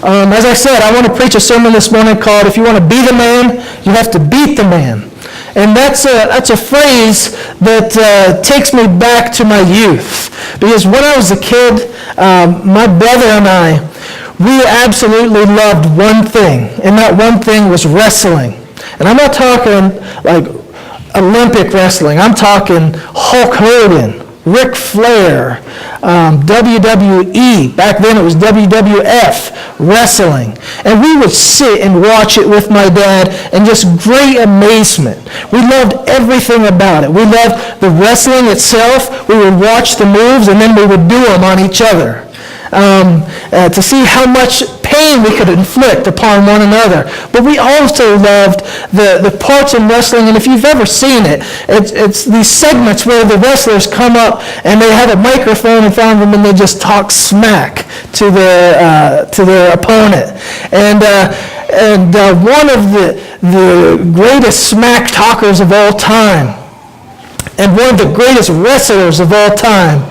As I said, I want to preach a sermon this morning called, if you want to be the man, you have to beat the man. And that's a phrase that takes me back to my youth. Because when I was a kid, my brother and I, we absolutely loved one thing. And that one thing was wrestling. And I'm not talking like Olympic wrestling. I'm talking Hulk Hogan, Ric Flair, WWE. Back then it was WWF wrestling. And we would sit and watch it with my dad in just great amazement. We loved everything about it. We loved the wrestling itself. We would watch the moves and then we would do them on each other. To see how much pain we could inflict upon one another. But we also loved the parts in wrestling, and if you've ever seen it, it's these segments where the wrestlers come up and they have a microphone in front of them and they just talk smack to their opponent. And one of the greatest smack talkers of all time, and one of the greatest wrestlers of all time,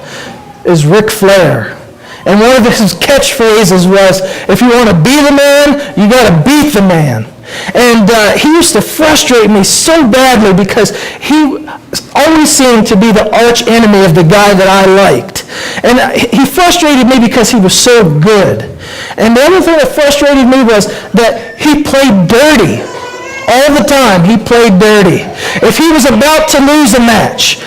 is Ric Flair. And one of his catchphrases was, if you want to be the man, you got to beat the man. And he used to frustrate me so badly because he always seemed to be the arch enemy of the guy that I liked. And he frustrated me because he was so good. And the other thing that frustrated me was that he played dirty. All the time, he played dirty. If he was about to lose a match,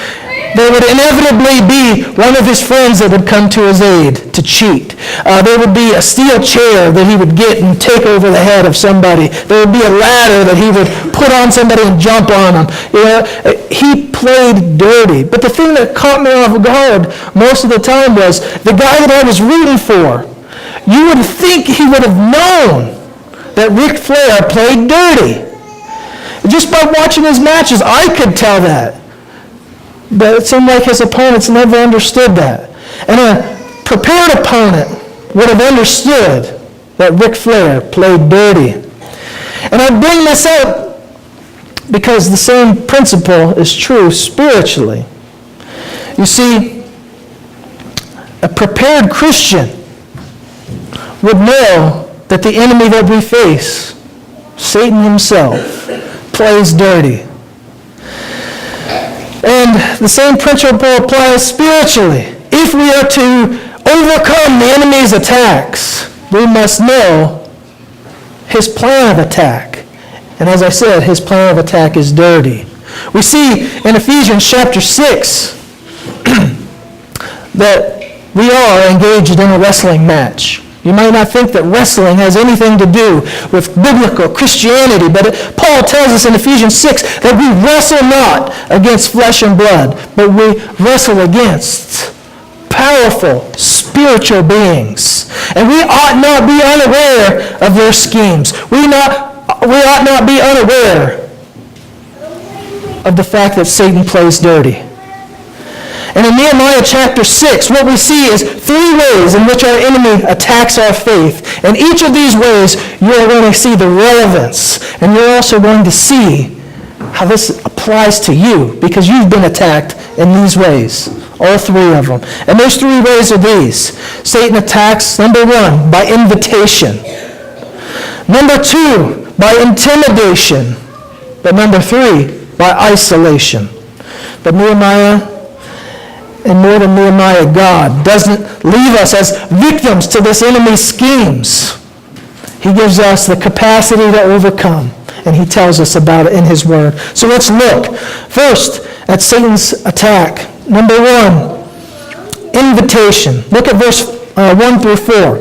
there would inevitably be one of his friends that would come to his aid to cheat. There would be a steel chair that he would get and take over the head of somebody. There would be a ladder that he would put on somebody and jump on them. He played dirty. But the thing that caught me off guard most of the time was the guy that I was rooting for. You would think he would have known that Ric Flair played dirty. Just by watching his matches, I could tell that. But it seemed like his opponents never understood that. And a prepared opponent would have understood that Ric Flair played dirty. And I bring this up because the same principle is true spiritually. You see, a prepared Christian would know that the enemy that we face, Satan himself, plays dirty. And the same principle applies spiritually. If we are to overcome the enemy's attacks, we must know his plan of attack. And as I said, his plan of attack is dirty. We see in Ephesians chapter 6 that we are engaged in a wrestling match. You might not think that wrestling has anything to do with biblical Christianity, but Paul tells us in Ephesians 6 that we wrestle not against flesh and blood, but we wrestle against powerful spiritual beings. And we ought not be unaware of their schemes. We ought not be unaware of the fact that Satan plays dirty. And in Nehemiah chapter 6, what we see is 3 ways in which our enemy attacks our faith. And each of these ways, you're going to see the relevance. And you're also going to see how this applies to you, because you've been attacked in these ways. All 3 of them. And those 3 ways are these. Satan attacks, number 1, by invitation. Number 2, by intimidation. But number 3, by isolation. But Nehemiah, and more than Nehemiah, God doesn't leave us as victims to this enemy's schemes. He gives us the capacity to overcome, and he tells us about it in his word. So let's look first at Satan's attack. Number 1, invitation. Look at verse 1 through 4,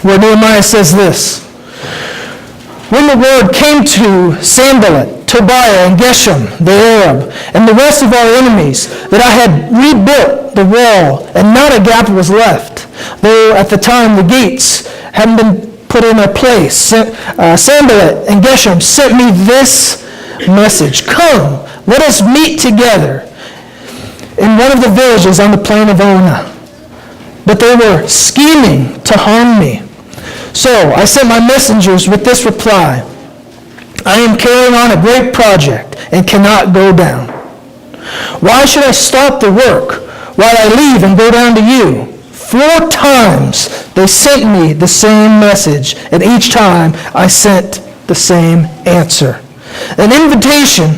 where Nehemiah says this. When the word came to Sanballat, Tobiah, and Geshem, the Arab, and the rest of our enemies, that I had rebuilt the wall, and not a gap was left, though at the time the gates hadn't been put in their place, Sanballat and Geshem sent me this message. Come, let us meet together in one of the villages on the plain of Ona. But they were scheming to harm me. So I sent my messengers with this reply. I am carrying on a great project and cannot go down. Why should I stop the work while I leave and go down to you? 4 times they sent me the same message, and each time I sent the same answer. An invitation,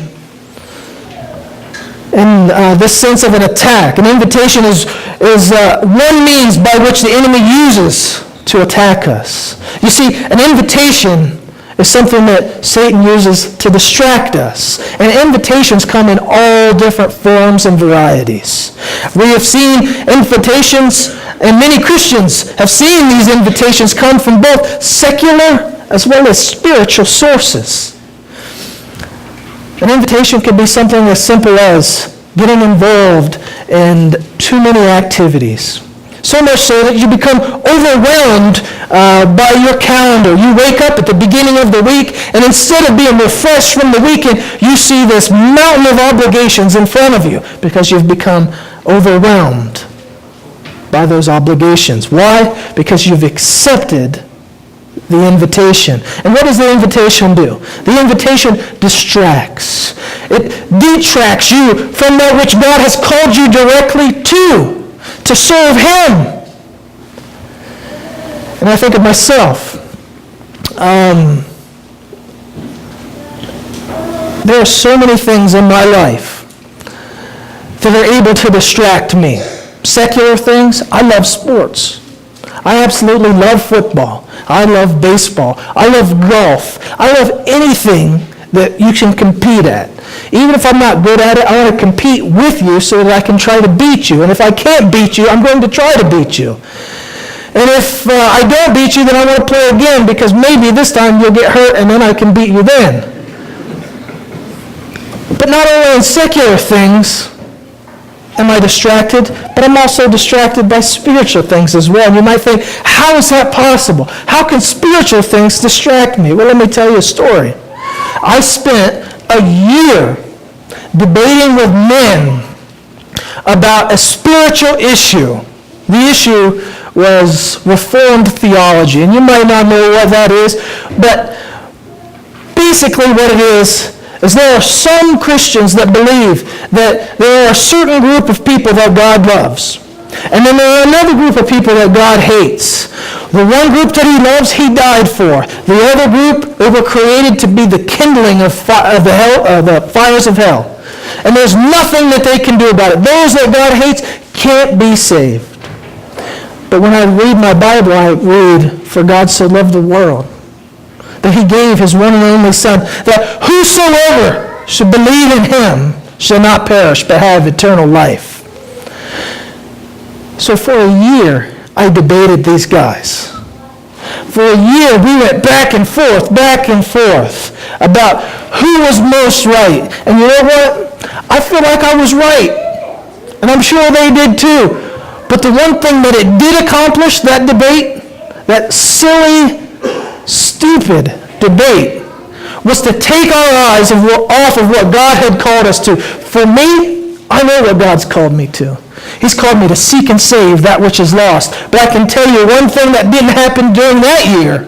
in this sense of an attack, an invitation is one means by which the enemy uses to attack us. You see, an invitation is something that Satan uses to distract us. And invitations come in all different forms and varieties. We have seen invitations, and many Christians have seen these invitations come from both secular as well as spiritual sources. An invitation could be something as simple as getting involved in too many activities. So much so that you become overwhelmed by your calendar. You wake up at the beginning of the week, and instead of being refreshed from the weekend, you see this mountain of obligations in front of you because you've become overwhelmed by those obligations. Why? Because you've accepted the invitation. And what does the invitation do? The invitation distracts. It detracts you from that which God has called you directly to serve Him. And I think of myself. There are so many things in my life that are able to distract me. Secular things, I love sports. I absolutely love football. I love baseball. I love golf. I love anything that you can compete at. Even if I'm not good at it, I want to compete with you so that I can try to beat you. And if I can't beat you, I'm going to try to beat you. And if I don't beat you, then I want to play again because maybe this time you'll get hurt and then I can beat you then. But not only in secular things am I distracted, but I'm also distracted by spiritual things as well. And you might think, how is that possible? How can spiritual things distract me? Well, let me tell you a story. I spent a year debating with men about a spiritual issue. The issue was Reformed theology. And you might not know what that is, but basically what it is there are some Christians that believe that there are a certain group of people that God loves. And then there are another group of people that God hates. The one group that He loves, He died for. The other group, they were created to be the kindling of the fires of hell. And there's nothing that they can do about it. Those that God hates can't be saved. But when I read my Bible, I read, for God so loved the world, that He gave His one and only Son, that whosoever should believe in Him shall not perish, but have eternal life. So for a year, I debated these guys. For a year, we went back and forth about who was most right. And you know what? I feel like I was right. And I'm sure they did too. But the one thing that it did accomplish, that debate, that silly, stupid debate, was to take our eyes off of what God had called us to. For me, I know what God's called me to. He's called me to seek and save that which is lost. But I can tell you one thing that didn't happen during that year.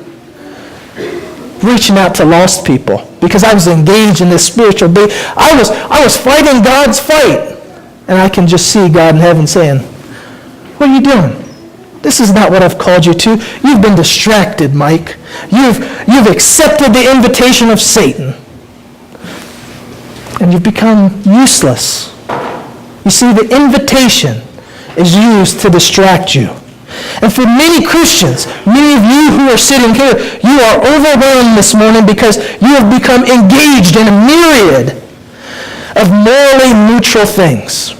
Reaching out to lost people. Because I was engaged in this spiritual debate. I was fighting God's fight. And I can just see God in heaven saying, what are you doing? This is not what I've called you to. You've been distracted, Mike. You've accepted the invitation of Satan. And you've become useless. You see, the invitation is used to distract you. And for many Christians, many of you who are sitting here, you are overwhelmed this morning because you have become engaged in a myriad of morally neutral things.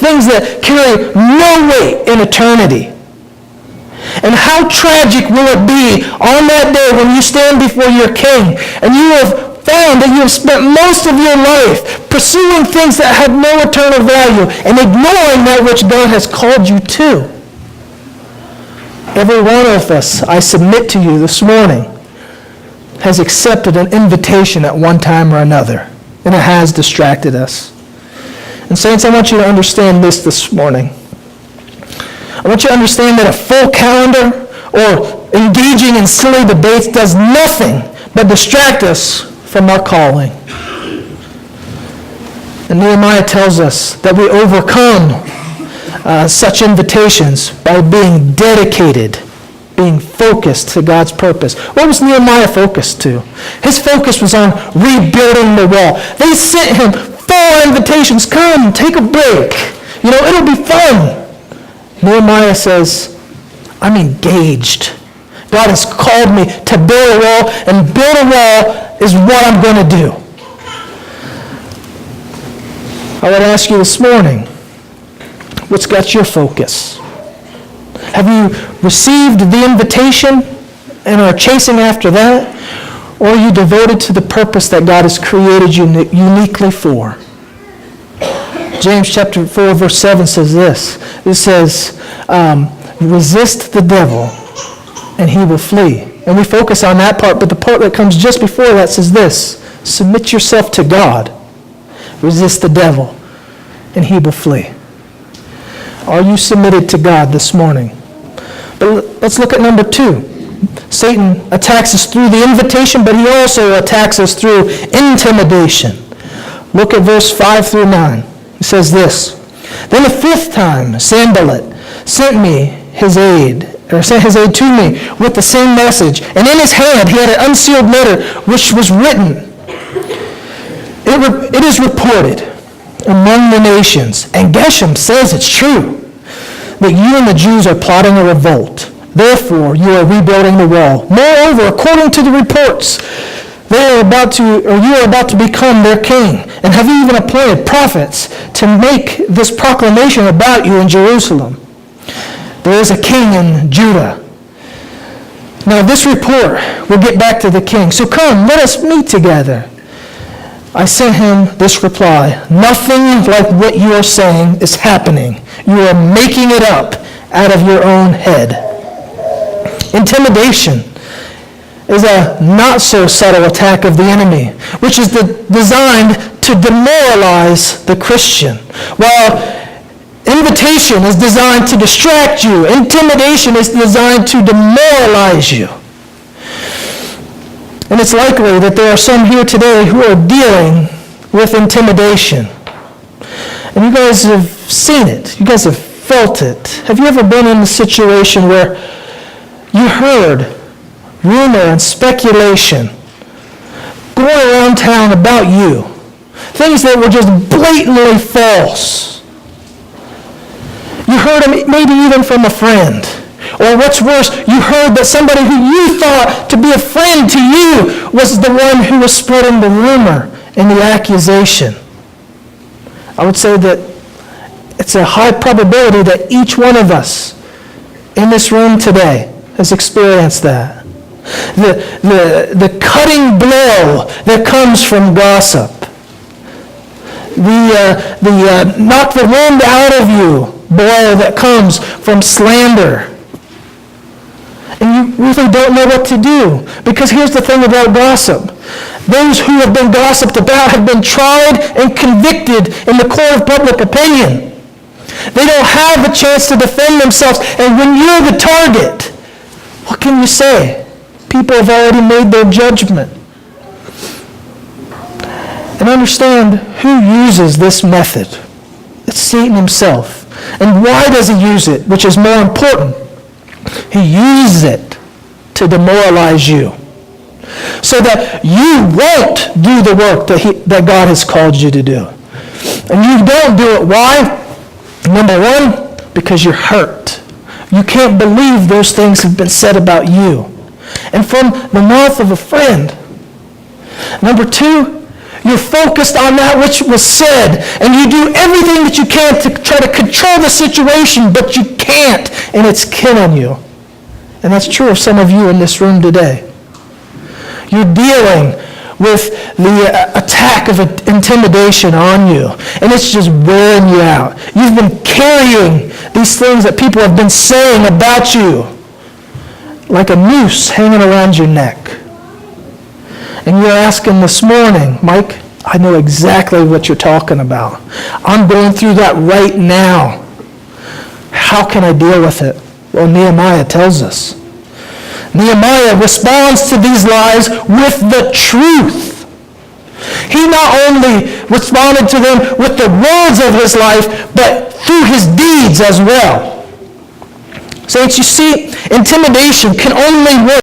Things that carry no weight in eternity. And how tragic will it be on that day when you stand before your King and you have found that you have spent most of your life pursuing things that have no eternal value and ignoring that which God has called you to. Every one of us, I submit to you this morning, has accepted an invitation at one time or another, and it has distracted us. And saints, I want you to understand this morning. I want you to understand that a full calendar or engaging in silly debates does nothing but distract us from our calling. And Nehemiah tells us that we overcome such invitations by being dedicated, being focused to God's purpose. What was Nehemiah focused to? His focus was on rebuilding the wall. They sent him 4 invitations. Come, take a break. It'll be fun. Nehemiah says, I'm engaged. God has called me to build a wall, and build a wall is what I'm going to do. I would ask you this morning, what's got your focus? Have you received the invitation and are chasing after that? Or are you devoted to the purpose that God has created you uniquely for? James chapter 4, verse 7 says this. It says, resist the devil and he will flee. And we focus on that part, but the part that comes just before that says this. Submit yourself to God. Resist the devil and he will flee. Are you submitted to God this morning? But let's look at number 2. Satan attacks us through the invitation, but he also attacks us through intimidation. Look at verse 5 through 9. It says this. Then the 5th time, Sanballat sent his aid to me with the same message. And in his hand he had an unsealed letter which was written. It is reported among the nations, and Geshem says it's true, that you and the Jews are plotting a revolt. Therefore, you are rebuilding the wall. Moreover, according to the reports, you are about to become their king, and have even appointed prophets to make this proclamation about you in Jerusalem. There is a king in Judah. Now this report will get back to the king. So come, let us meet together. I sent him this reply. Nothing like what you are saying is happening. You are making it up out of your own head. Intimidation is a not-so-subtle attack of the enemy, which is designed to demoralize the Christian. While invitation is designed to distract you, intimidation is designed to demoralize you. And it's likely that there are some here today who are dealing with intimidation. And you guys have seen it. You guys have felt it. Have you ever been in a situation where you heard rumor and speculation going around town about you? Things that were just blatantly false. You heard them maybe even from a friend. Or what's worse, you heard that somebody who you thought to be a friend to you was the one who was spreading the rumor and the accusation. I would say that it's a high probability that each one of us in this room today has experienced that. The cutting blow that comes from gossip. The knock the wind out of you blow that comes from slander. And you really don't know what to do. Because here's the thing about gossip. Those who have been gossiped about have been tried and convicted in the court of public opinion. They don't have a chance to defend themselves. And when you're the target, what can you say? People have already made their judgment. And understand who uses this method. It's Satan himself. And why does he use it? Which is more important. He uses it to demoralize you so that you won't do the work that God has called you to do. And you don't do it. Why? Number one, because you're hurt. You can't believe those things have been said about you. And from the mouth of a friend. Number two, you're focused on that which was said, and you do everything that you can to try to control the situation, but you can't, and it's killing you. And that's true of some of you in this room today. You're dealing with the attack of intimidation on you, and it's just wearing you out. You've been carrying these things that people have been saying about you like a noose hanging around your neck. And you're asking this morning, Mike, I know exactly what you're talking about. I'm going through that right now. How can I deal with it? Well, Nehemiah tells us. Nehemiah responds to these lies with the truth. He not only responded to them with the words of his life, but through his deeds as well. Saints, you see, intimidation can only work